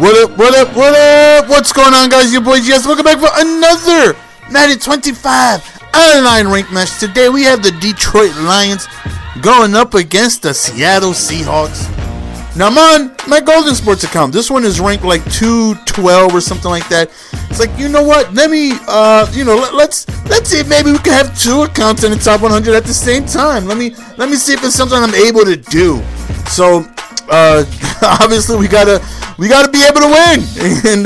What up, what up, what up? What's going on, guys? Your boy GS. Welcome back for another Madden 25 online rank match. Today we have the Detroit Lions going up against the Seattle Seahawks. Now I'm on my Golden Sports account. This one is ranked like 212 or something like that. It's like, you know what? Let me, let's see if maybe we can have two accounts in the top 100 at the same time. Let me see if it's something I'm able to do. So, obviously we gotta be able to win and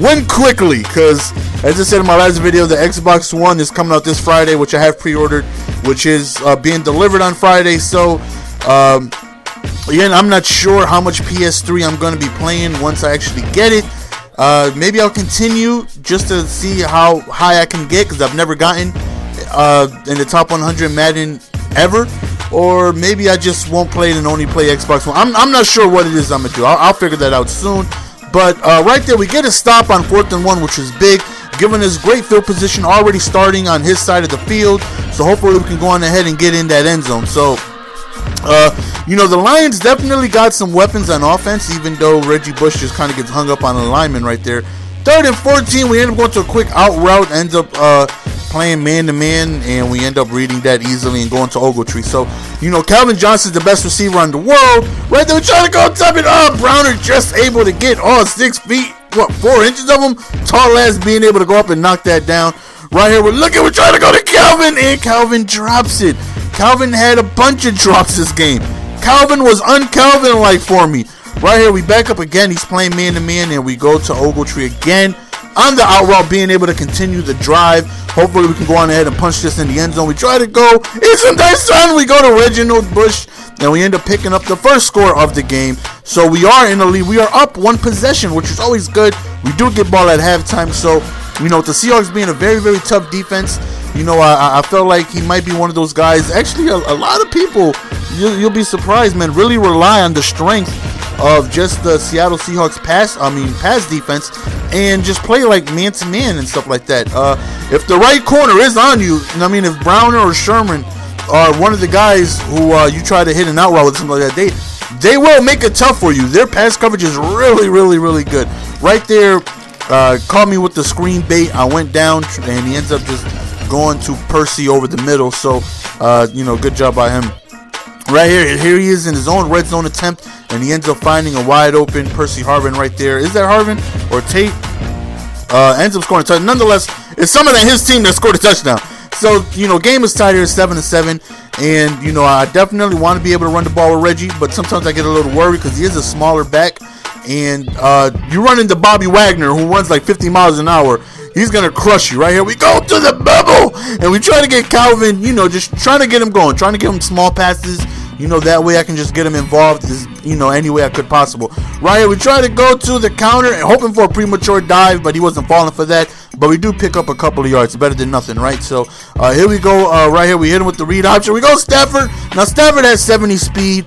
win quickly, because as I said in my last video, the Xbox One is coming out this Friday, which I have pre-ordered, which is being delivered on Friday. So again, I'm not sure how much PS3 I'm going to be playing once I actually get it. Maybe I'll continue just to see how high I can get, because I've never gotten in the top 100 Madden ever. Or maybe I just won't play it and only play Xbox One. I'm not sure what it is I'm going to do. I'll figure that out soon. But right there, we get a stop on 4th and 1, which is big, giving us great field position already starting on his side of the field. So hopefully we can go on ahead and get in that end zone. So, the Lions definitely got some weapons on offense, even though Reggie Bush just kind of gets hung up on the lineman right there. 3rd and 14, we end up going to a quick out route, ends up playing man-to-man, and we end up reading that easily and going to Ogletree. So, Calvin Johnson's the best receiver in the world. Right there, we're trying to go top it up. Browner just able to get all 6 feet, 4 inches of him. Tall ass being able to go up and knock that down. Right here, we're trying to go to Calvin, and Calvin drops it. Calvin had a bunch of drops this game. Calvin was un-Calvin-like for me. Right here, we back up again. He's playing man-to-man, and we go to Ogletree again. On the out route, being able to continue the drive. Hopefully, we can go on ahead and punch this in the end zone. We try to go. It's a nice run. We go to Reginald Bush, and we end up picking up the first score of the game. So we are in the lead. We are up 1 possession, which is always good. We do get ball at halftime. So, with the Seahawks being a very, very tough defense, I felt like he might be one of those guys. Actually, a lot of people, you'll be surprised, man, really rely on the strength of just the Seattle Seahawks pass defense, and just play like man-to-man and stuff like that. If the right corner is on you, if Browner or Sherman are one of the guys who you try to hit an out route with, something like that, they will make it tough for you. Their pass coverage is really, really, really good. Right there, caught me with the screen bait. I went down, and he ends up just going to Percy over the middle. So, good job by him. Right here he is in his own red zone attempt, and he ends up finding a wide open Percy Harvin right there. Is that Harvin or Tate? Ends up scoring a touchdown. Nonetheless, it's someone on his team that scored a touchdown. So, game is tied here, 7-7, and, I definitely want to be able to run the ball with Reggie, but sometimes I get a little worried because he is a smaller back, and you run into Bobby Wagner, who runs like 50 miles an hour. He's going to crush you. Right here, we go to the bubble, and we try to get Calvin, just trying to get him going, trying to give him small passes. That way I can just get him involved, any way I could possible. Right here, we try to go to the counter, hoping for a premature dive, but he wasn't falling for that. But we do pick up a couple of yards. Better than nothing, right? So, here we go. Right here, we hit him with the read option. We go Stafford. Now, Stafford has 70 speed.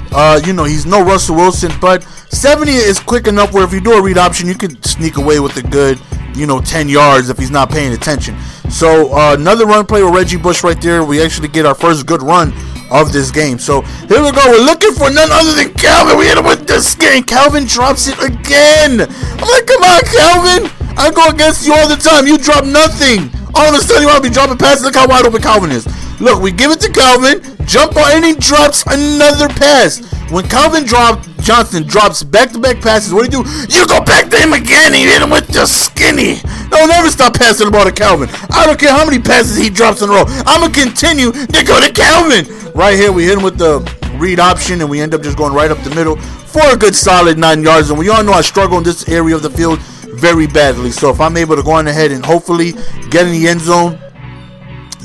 He's no Russell Wilson, but 70 is quick enough where if you do a read option, you can sneak away with a good, 10 yards if he's not paying attention. So, another run play with Reggie Bush right there. We actually get our first good run of this game. So here we go. We're looking for none other than Calvin. We hit him with the skin. Calvin drops it again. I'm like, come on, Calvin. I go against you all the time. You drop nothing. All of a sudden, you want to be dropping passes. Look how wide open Calvin is. Look, we give it to Calvin. Jump on, and he drops another pass. When Calvin Johnson drops back-to-back passes, what do? You go back to him again. He hit him with the skinny. No, never stop passing the ball to Calvin. I don't care how many passes he drops in a row. I'm going to continue to go to Calvin. Right here, we hit him with the read option, and we end up just going right up the middle for a good solid 9 yards. And we all know I struggle in this area of the field very badly. So if I'm able to go on ahead and hopefully get in the end zone,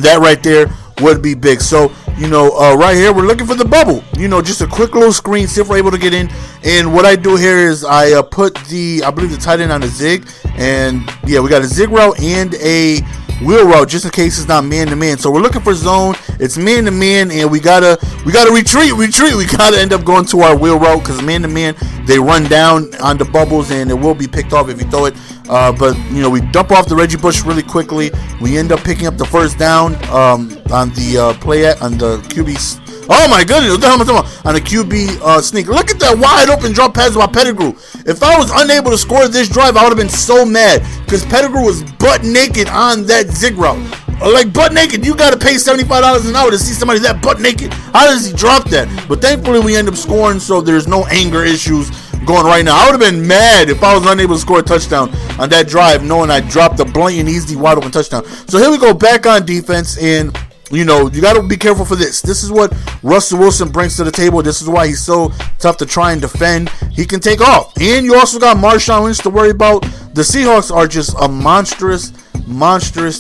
that right there would be big. So, right here, we're looking for the bubble. Just a quick little screen, see if we're able to get in. And what I do here is I put I believe the tight end on a zig. And, yeah, we got a zig route and a wheel route just in case it's not man-to-man. So we're looking for zone. It's man-to-man, and we gotta retreat. We gotta end up going to our wheel route because man-to-man, they run down on the bubbles, and it will be picked off if you throw it. But, we dump off the Reggie Bush really quickly. We end up picking up the first down on the QB Oh my goodness, what the hell am I talking about? On a QB sneak. Look at that wide open drop pass by Pettigrew. If I was unable to score this drive, I would have been so mad because Pettigrew was butt naked on that zig route. Like butt naked, you gotta pay $75 an hour to see somebody that butt naked. How does he drop that? But thankfully we end up scoring, so there's no anger issues going right now. I would have been mad if I was unable to score a touchdown on that drive, knowing I dropped a blatant, easy, wide open touchdown. So here we go back on defense, and you know, you got to be careful for this. This is what Russell Wilson brings to the table. This is why he's so tough to try and defend. He can take off. And you also got Marshawn Lynch to worry about. The Seahawks are just a monstrous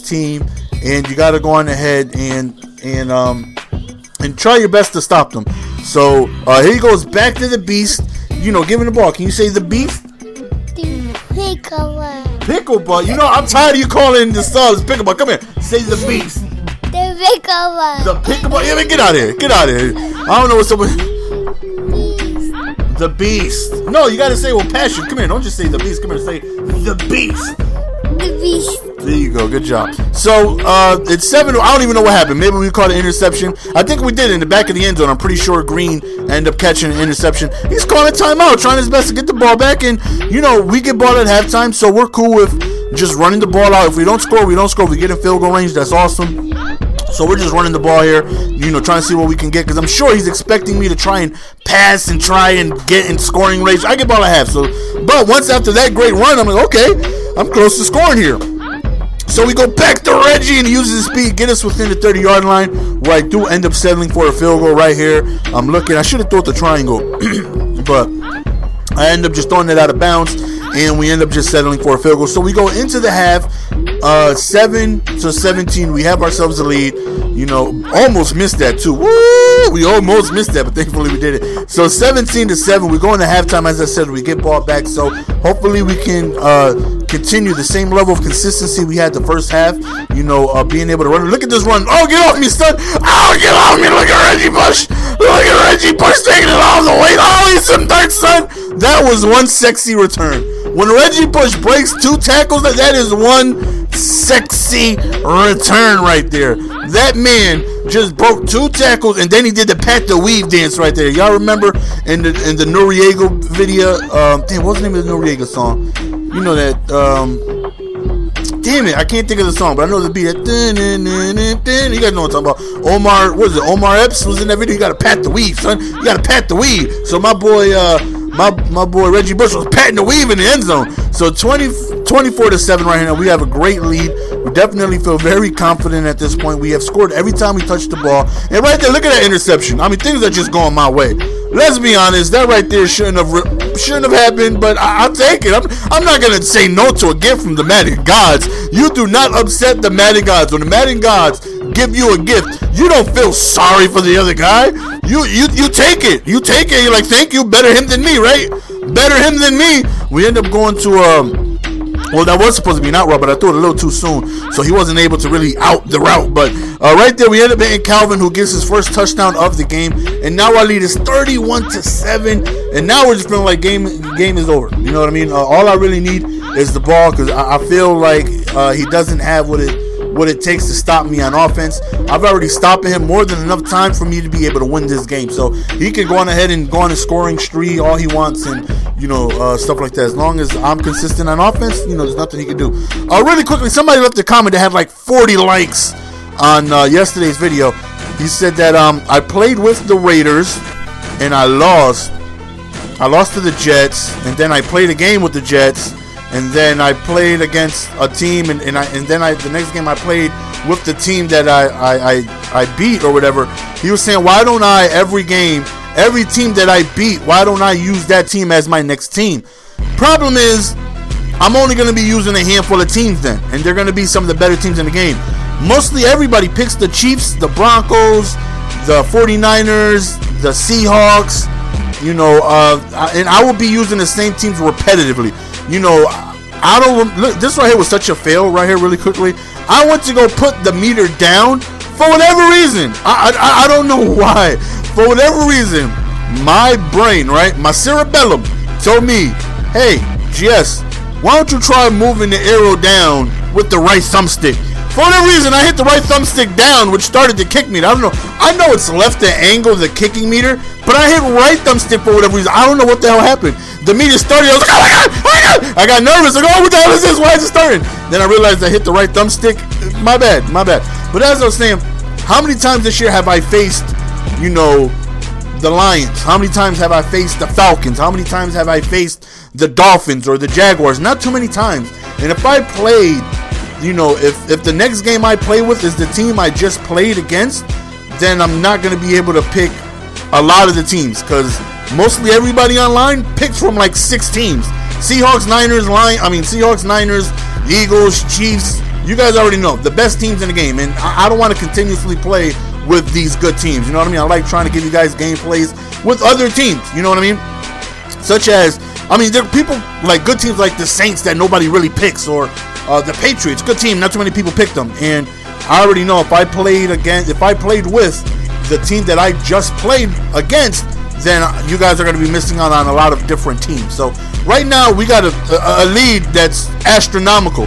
team, and you got to go on ahead and try your best to stop them. So here he goes back to the beast. You know, giving the ball. Can you say the beast? The pickle. Pickle butt. You know, I'm tired of you calling the subs pickle butt. Come here. Say the beast. The pickle. The pickle butt. Yeah, man, get out of here. Get out of here. I don't know what's up with the beast. No, you got to say with passion. Come here. Don't just say the beast. Come here. Say the beast. The beast. There you go. Good job. So, it's 7. I don't even know what happened. Maybe we caught an interception. I think we did in the back of the end zone. I'm pretty sure Green ended up catching an interception. He's calling a timeout, trying his best to get the ball back. And, you know, we get ball at halftime, so we're cool with just running the ball out. If we don't score, we don't score. If we get in field goal range, that's awesome. So we're just running the ball here, you know, trying to see what we can get, because I'm sure he's expecting me to try and pass and try and get in scoring range. I get ball at half. So, but once after that great run, I'm like, okay, I'm close to scoring here. So we go back to Reggie, and he uses his speed, get us within the 30-yard line, where I do end up settling for a field goal right here. I'm looking. I should have thought the triangle, but I end up just throwing it out of bounds, and we end up just settling for a field goal. So we go into the half, 7-17. We have ourselves a lead. You know, almost missed that too. Woo! We almost missed that, but thankfully we did it. So 17-7. We go into halftime. As I said, we get ball back. So hopefully we can continue the same level of consistency we had the first half. You know, being able to run. Look at this run. Oh, get off me, son! Oh, get off me! Look at Reggie Bush! Look at Reggie Bush taking it all the way. Oh, he's some dirt, son! That was one sexy return. When Reggie Bush breaks 2 tackles, that is one sexy return right there. That man just broke 2 tackles, and then he did the pat the weave dance right there. Y'all remember in the Noriega video? Damn, what's the name of the Noriega song? You know that. Damn it, I can't think of the song, but I know the beat. You guys know what I'm talking about. Omar, what is it? Omar Epps was in that video. You gotta pat the weave, son. You gotta pat the weave. So my boy, my boy Reggie Bush was patting the weave in the end zone. So 24-7 right now. We have a great lead. We definitely feel very confident at this point. We have scored every time we touch the ball. And right there, look at that interception. I mean, things are just going my way. Let's be honest, that right there shouldn't have happened, but I'll take it. I'm not gonna say no to a gift from the Madden gods. You do not upset the Madden gods. When the Madden gods give you a gift, you don't feel sorry for the other guy. You take it. You take it. You're like, thank you. Better him than me, right? Better him than me. We end up going to well, that was supposed to be an out route, but I threw it a little too soon, so he wasn't able to really out the route. But right there, we ended up hitting Calvin, who gets his first touchdown of the game, and now our lead is 31-7. And now we're just feeling like game is over. You know what I mean? All I really need is the ball, because I feel like he doesn't have what it takes to stop me on offense. I've already stopped him more than enough time for me to be able to win this game. So he can go on ahead and go on a scoring spree all he wants, and you know, stuff like that. As long as I'm consistent on offense, you know, there's nothing he can do. Really quickly, somebody left a comment that had like 40 likes on yesterday's video. He said that I played with the Raiders and I lost. I lost to the Jets, and then I played a game with the Jets. And then I played against a team, and then the next game I played with the team that I beat or whatever. He was saying, why don't I every team that I beat, why don't I use that team as my next team? Problem is, I'm only going to be using a handful of teams then, and they're going to be some of the better teams in the game. Mostly everybody picks the Chiefs, the Broncos, the 49ers, the Seahawks, you know, and I will be using the same teams repetitively. You know, I don't look. This right here was such a fail. Right here, really quickly. I went to go put the meter down for whatever reason. I don't know why. For whatever reason, my brain, right, my cerebellum, told me, "Hey, GS, why don't you try moving the arrow down with the right thumbstick?" For whatever reason, I hit the right thumbstick down, which started the kick meter. I don't know. I know it's left to angle the kicking meter, but I hit right thumbstick for whatever reason. I don't know what the hell happened. The meter started. I was like, oh my god, oh my god. I got nervous. Like, oh, what the hell is this? Why is it starting? Then I realized I hit the right thumbstick. My bad, my bad. But as I was saying, how many times this year have I faced, you know, the Lions? How many times have I faced the Falcons? How many times have I faced the Dolphins or the Jaguars? Not too many times. And if I played, you know, if the next game I play with is the team I just played against, then I'm not going to be able to pick a lot of the teams, because mostly everybody online picks from like 6 teams. Seahawks, Niners, Seahawks, Niners, Eagles, Chiefs. You guys already know the best teams in the game, and I don't want to continuously play with these good teams. You know what I mean? I like trying to give you guys gameplays with other teams. You know what I mean? Such as, there are people like good teams like the Saints that nobody really picks, or the Patriots, good team, not too many people picked them. And I already know if I played with the team that I just played against, then you guys are going to be missing out on a lot of different teams. So right now we got a lead that's astronomical,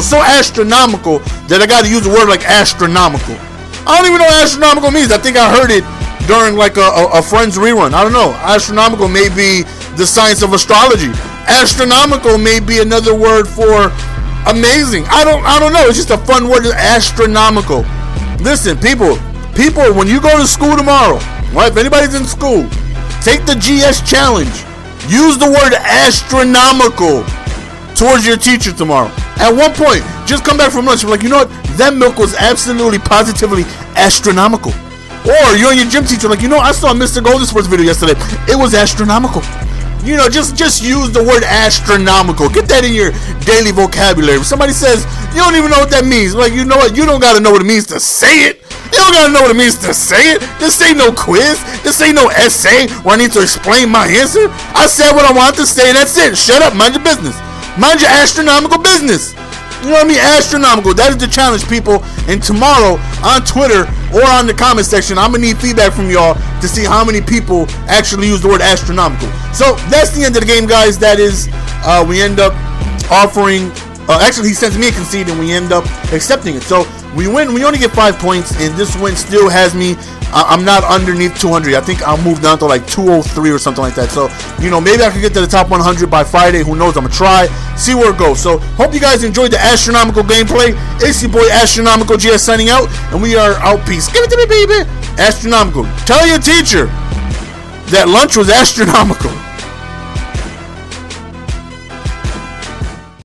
so astronomical that I got to use a word like astronomical. I don't even know what astronomical means. I think I heard it during like a friend's rerun. I don't know. Astronomical may be the science of astrology. Astronomical may be another word for amazing. I don't know. It's just a fun word. Astronomical. Listen, people, when you go to school tomorrow, right? If anybody's in school, take the GS challenge. Use the word astronomical towards your teacher tomorrow. At one point, just come back from lunch and be like, you know what? That milk was absolutely, positively astronomical. Or you're your gym teacher, like, you know, I saw Mr. Goldensport's video yesterday. It was astronomical. You know, just use the word astronomical. Get that in your daily vocabulary. If somebody says, you don't even know what that means, like, you know what? You don't got to know what it means to say it. You don't got to know what it means to say it. This ain't no quiz. This ain't no essay where I need to explain my answer. I said what I wanted to say, and that's it. Shut up. Mind your business. Mind your astronomical business. You know what I mean? Astronomical. That is the challenge, people. And tomorrow on Twitter or on the comment section, I'm going to need feedback from y'all to see how many people actually use the word astronomical. So that's the end of the game, guys. That is, we end up offering, actually he sends me a concede and we end up accepting it. So we win. We only get 5 points, and this win still has me, I'm not underneath 200. I think I'll move down to like 203 or something like that. So, you know, maybe I can get to the top 100 by Friday. Who knows? I'm going to try, see where it goes. So, hope you guys enjoyed the astronomical gameplay. It's your boy, Astronomical GS, signing out, and we are out. Peace. Give it to me, baby. Astronomical. Tell your teacher that lunch was astronomical.